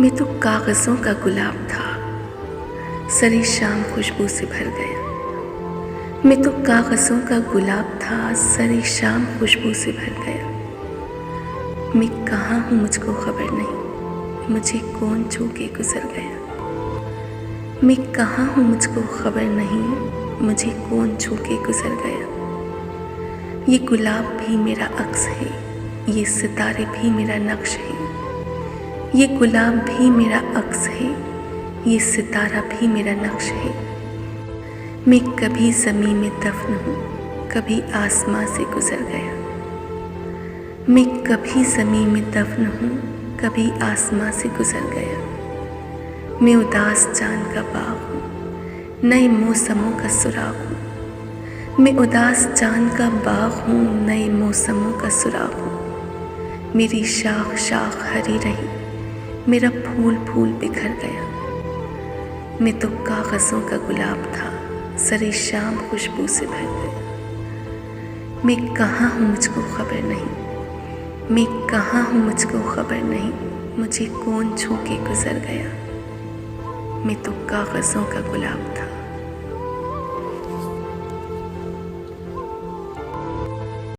मैं तो कागज़ों का गुलाब था, सारी शाम खुशबू से भर गया। मैं तो कागज़ों का गुलाब था, सारी शाम खुशबू से भर गया। मैं कहाँ हूँ मुझको खबर नहीं, मुझे कौन छू के गुजर गया। मैं कहाँ हूँ मुझको खबर नहीं, मुझे कौन छू के गुजर गया। ये गुलाब भी मेरा अक्स है, ये सितारे भी मेरा नक्श है। ये गुलाब भी मेरा अक्स है, ये सितारा भी मेरा नक्श है। मैं कभी ज़मीं में दफन हूँ, कभी आसमां से गुजर गया। मैं कभी ज़मीं में दफन हूँ, कभी आसमां से गुजर गया। मैं उदास चांद का बाग हूँ, नए मौसमों का सुराग हूँ। मैं उदास चांद का बाग हूँ, नए मौसमों का सुराग हूँ। मेरी शाख शाख हरी रही, मेरा फूल फूल बिखर गया। मैं तो कागज़ों का गुलाब था, सारी शाम खुशबू से भर गया। मैं कहाँ हूँ मुझको खबर नहीं, मैं कहाँ हूँ मुझको खबर नहीं, मुझे कौन छू के गुजर गया। मैं तो कागज़ों का गुलाब था।